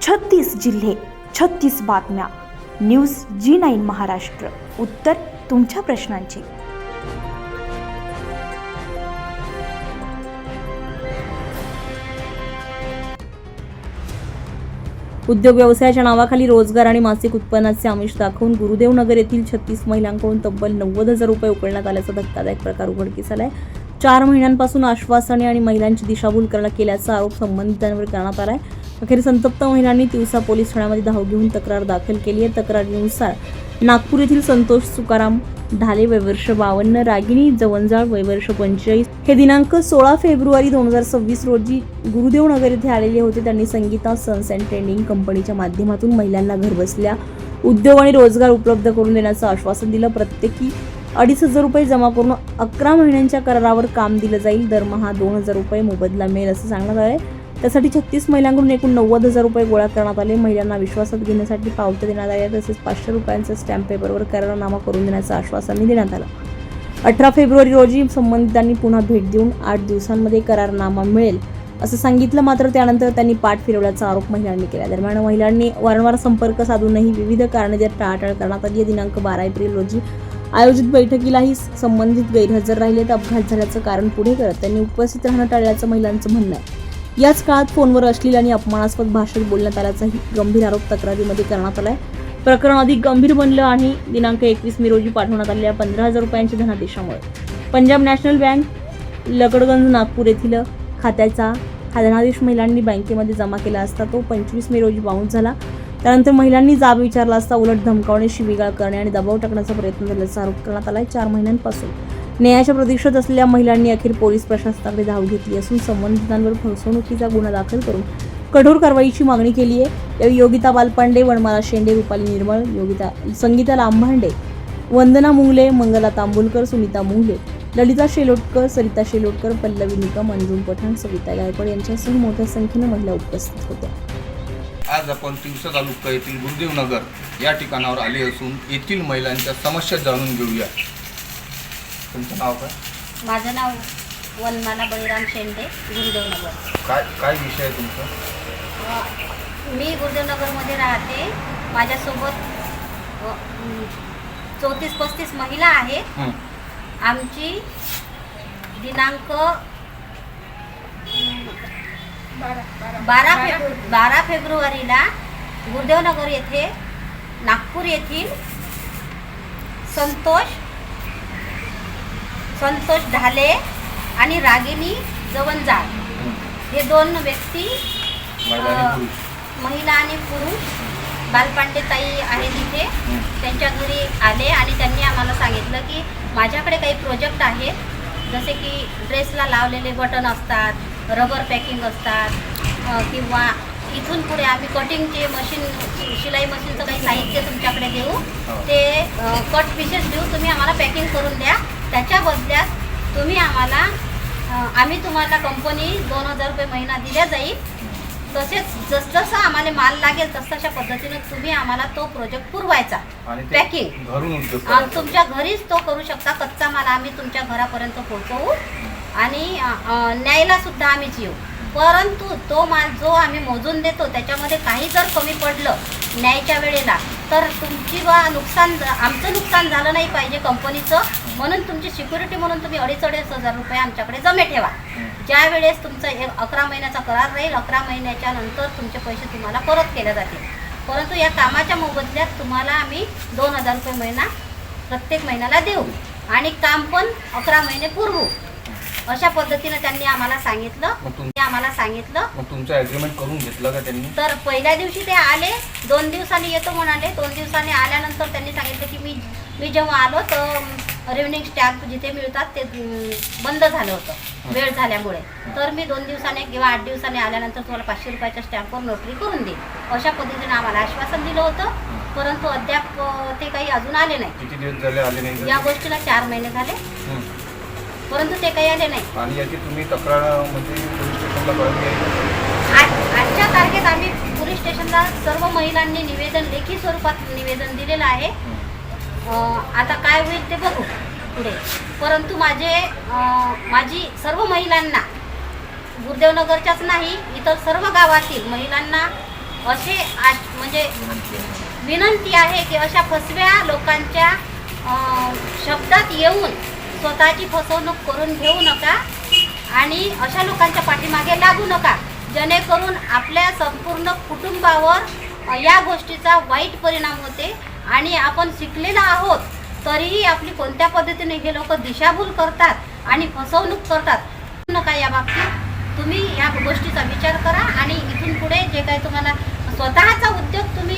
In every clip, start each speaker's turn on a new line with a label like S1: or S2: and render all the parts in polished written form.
S1: 36 जिल्हे, 36 बातम्या. News G9 Maharashtra. उत्तर तुमच्या प्रश्नांची.
S2: उद्योग व्यवसायाच्या नावाखाली रोजगार आणि मासिक उत्पन्नाचे आमिष दाखवून गुरुदेव नगर येथील 36 महिलांकडून तब्बल 90,000 रुपये उकळण्यात आल्याचा धक्कादायक प्रकार उघडकीस आलाय. 4 महिन्यांपासून आश्वासने आणि महिलांची दिशाभूल केल्याचा आरोप संबंधितांवर करण्यात आलाय. अखेर संतप्त महिलांनी तिवसा पोलीस ठाण्यामध्ये धाव घेऊन तक्रार दाखल केली आहे. तक्रारीनुसार नागपूर येथील संतोष सुकाराम ढाले वय वर्ष 52, रागिनी जवंजाळ वय वर्ष 45 हे दिनांक 16 फेब्रुवारी 2026 रोजी गुरुदेव नगर येथे आलेले होते. त्यांनी संगीता सन्स अँड ट्रेडिंग कंपनीच्या माध्यमातून महिलांना घरबसल्या उद्योग आणि रोजगार उपलब्ध करून देण्याचं आश्वासन दिलं. प्रत्येकी 2,500 रुपये जमा करून 11 महिन्यांच्या करारावर काम दिलं जाईल. दरमहा 2,000 रुपये मोबदला मिळेल असं सांगण्यात आलंय. त्यासाठी 36 महिलांकडून एकूण 90,000 रुपये गोळा करण्यात आले. महिलांना विश्वासात घेण्यासाठी पावत्या देण्यात आल्या. तसेच 500 रुपयांचा स्टॅम्प पेपरवर करारनामा करून देण्याचं आश्वासनही देण्यात आलं. 18 फेब्रुवारी रोजी संबंधितांनी पुन्हा भेट देऊन 8 दिवसांमध्ये करारनामा मिळेल असं सांगितलं. मात्र त्यानंतर त्यांनी पाठ फिरवल्याचा आरोप महिलांनी केला. दरम्यान महिलांनी वारंवार संपर्क साधूनही विविध कारणे देत टाळाटाळ करण्यात आली. दिनांक 12 एप्रिल रोजी आयोजित बैठकीलाही संबंधित गैरहजर राहिले. तर अपघात झाल्याचं कारण पुढे करत त्यांनी उपस्थित राहणं टाळल्याचं महिलांचं म्हणणं आहे. याच काळात फोनवर अश्लील आणि अपमानास्पद भाषेत बोलण्यात आल्याचाही गंभीर आरोप तक्रारीमध्ये करण्यात आलाय. प्रकरण अधिक गंभीर बनलं आणि दिनांक 21 मे रोजी पाठवण्यात आलेल्या 15,000 रुपयांच्या धनादेशामुळे पंजाब नॅशनल बँक लकडगंज नागपूर येथील खात्याचा हा धनादेश महिलांनी बँकेमध्ये जमा केला असता तो 25 मे रोजी बाउन्स झाला. त्यानंतर महिलांनी जाब विचारला असता उलट धमकावणे, शिवीगाळ करणे आणि दबाव टाकण्याचा प्रयत्न झाल्याचा आरोप करण्यात आलाय. 4 महिन्यांपासून न्यायाच्या प्रतीक्षेत असलेल्या महिलांनी अखेर पोलीस प्रशासनाकडे धाव घेतली असून संबंधितांवर फसवणुकीचा गुन्हा दाखल करून कठोर कारवाईची मागणी केली आहे. यावेळी योगिता बालपांडे, वनमाला शेंडे, रुपाली निर्मळ, संगीता लांभांडे, वंदना मुंगले, मंगला तांबुलकर, सुनीता मुंगले, ललिता शेलोटकर, सरिता शेलोटकर, पल्लवी निकम, अंजुम पठाण, सविता गायकवाड यांच्यासह मोठ्या संख्येने महिला उपस्थित होत्या.
S3: आज आपण तिवसा तालुका येथील गुरुदेव नगर या ठिकाणावर आले असून येथील महिलांच्या समस्या जाणून घेऊया. तुमचं नाव काय?
S4: माझं नाव वनमाला बळीराम शेंडे, गुरुदेव नगर.
S3: काय विषय आहे तुमचा?
S4: मी गुरुदेव नगरमध्ये राहते. माझ्यासोबत 34-35 महिला आहेत. आमची दिनांक 12 फेब्रुवारीला गुरुदेव नगर येथे नागपूर येथील संतोष ढाले आणि रागिनी जवंजाळ हे 2 व्यक्ती, महिला आणि पुरुष, बालपांडे ताई आहे तिथे, त्यांच्या घरी आले आणि त्यांनी आम्हाला सांगितलं की माझ्याकडे काही प्रोजेक्ट आहेत, जसे की ड्रेसला लावलेले बटन असतात, रबर पॅकिंग असतात, किंवा इथून पुढे आम्ही कटिंगचे मशीन, शिलाई मशीनचं काही साहित्य तुमच्याकडे देऊ, ते कट पीसेस देऊ, तुम्ही आम्हाला पॅकिंग करून द्या. त्याच्या बदल्यात तुम्ही आम्ही तुम्हाला कंपनी 2,000 रुपये महिना दिल्या जाईल. तसेच जसजसं आम्हाला माल लागेल तसतशा पद्धतीनं तुम्ही आम्हाला तो प्रोजेक्ट पुरवायचा. पॅकिंग तुमच्या घरीच तो करू शकता. कच्चा माल आम्ही तुमच्या घरापर्यंत पोहोचवू आणि न्यायला सुद्धा आम्हीच येऊ. परंतु तो माल जो आम्ही मोजून देतो त्याच्यामध्ये काही जर कमी पडलं न्यायच्या वेळेला तर तुमची आमचं नुकसान झालं नाही पाहिजे कंपनीचं, म्हणून तुमची सिक्युरिटी म्हणून तुम्ही 2,500 रुपये आमच्याकडे जमे ठेवा. ज्या वेळेस तुमचा 11 महिन्याचा करार राहील, 11 महिन्याच्या नंतर तुमचे पैसे तुम्हाला परत केले जातील. परंतु या कामाच्या मोबदल्यात तुम्हाला आम्ही 2,000 रुपये महिना प्रत्येक महिन्याला देऊ आणि काम पण 11 महिने पुरवू. अशा पद्धतीने त्यांनी आम्हाला सांगितलं.
S3: मग तुमचं ॲग्रीमेंट करून घेतलं का त्यांनी?
S4: तर पहिल्या दिवशी ते आले, 2 दिवसांनी येतो म्हणाले. 2 दिवसांनी आल्यानंतर त्यांनी सांगितलं की मी जेव्हा आलो तर रेव्हन्यू स्टॅम्प जिथे मिळतात ते बंद झालं होतं वेळ झाल्यामुळे. तर मी 2 दिवसांनी किंवा 8 दिवसांनी आल्यानंतर तुम्हाला 500 रुपयाच्या स्टॅम्पवर नोटरी करून देईल, अशा पद्धतीने आम्हाला आश्वासन दिलं होतं. परंतु अद्याप ते काही अजून आले नाही.
S3: किती दिवस झाले आले नाही?
S4: या गोष्टीला 4 महिने झाले, परंतु ते काही आले नाही.
S3: आणि याची तुम्ही तक्रार म्हणजे पोलीस स्टेशनला कळवली?
S4: आजच्या तारखेत आम्ही पोलीस स्टेशनला सर्व महिलांनी लेखी स्वरूपात निवेदन दिलेलं आहे. आता काय होईल ते बघू पुढे. परंतु माझी सर्व महिलांना, गुरुदेव नगरच्याच नाही, इतर सर्व गावातील महिलांना असे म्हणजे विनंती आहे की अशा फसव्या लोकांच्या शब्दात येऊन स्वतःची फसवणूक करून घेऊ नका आणि अशा लोकांच्या पाठीमागे लागू नका, जेणेकरून आपल्या संपूर्ण कुटुंबावर या गोष्टीचा वाईट परिणाम होते आणि आपण शिकलेलो आहोत तरीही आपली कोणत्या पद्धतीने हे लोक दिशाभूल करतात आणि फसवणूक करतात नका. या बाबतीत तुम्ही या गोष्टीचा विचार करा आणि इथून पुढे जे काही तुम्हाला स्वतःचा उद्योग तुम्ही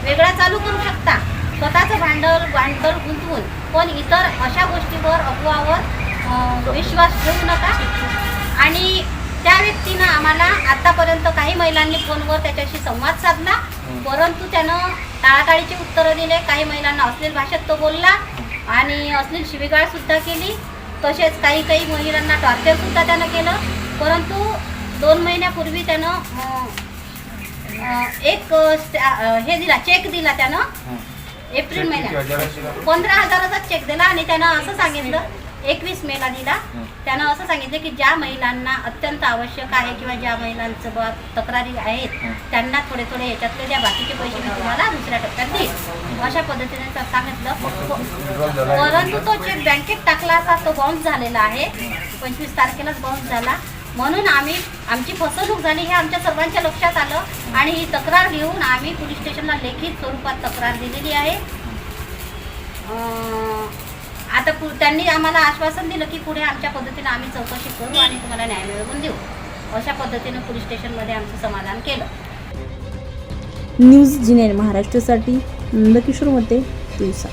S4: वेगळा चालू करू शकता, स्वतःचं भांडवल गुंतवून, पण इतर अशा गोष्टीवर अफवावर विश्वास ठेवू नका. आणि त्या व्यक्तीनं आम्हाला आतापर्यंत काही महिलांनी फोनवर त्याच्याशी संवाद साधला, परंतु त्यानं टाळाटाळीची उत्तरं दिले. काही महिलांना अश्लील भाषेत तो बोलला आणि अश्लील शिवीगाळ सुद्धा केली. तसेच काही महिलांना टॉर्चर सुद्धा त्यानं केलं. परंतु 2 महिन्यापूर्वी त्यानं एक हे दिला, चेक दिला त्यानं एप्रिल महिन्यात 15,000चा चेक दिला आणि त्यानं असं सांगितलं 21 मेला दिला. त्यानं असं सांगितलं की ज्या महिलांना अत्यंत आवश्यक आहे किंवा ज्या महिलांचं तक्रारी आहेत त्यांना थोडे थोडे याच्यातले द्या, बाकीचे पैसे मी तुम्हाला दुसऱ्या टप्प्यात देईन, अशा पद्धतीने सांगितलं. परंतु तो चेक बँकेत टाकला असता तो बाउन्स झालेला आहे, 25 तारखेलाच बाउन्स झाला. म्हणून आमची फसवणूक झाली हे आमच्या सर्वांच्या लक्षात आलं आणि ही तक्रार घेऊन आम्ही पोलीस स्टेशनला लेखित स्वरूपात तक्रार दिलेली आहे. आता त्यांनी आम्हाला आश्वासन दिलं की पुढे आमच्या पद्धतीने आम्ही चौकशी करू आणि तुम्हाला न्याय मिळवून देऊ, अशा पद्धतीने पोलीस स्टेशनमध्ये आमचं समाधान केलं.
S2: न्यूज जी9 महाराष्ट्रासाठी नंदकिशोर मते, दिवसा.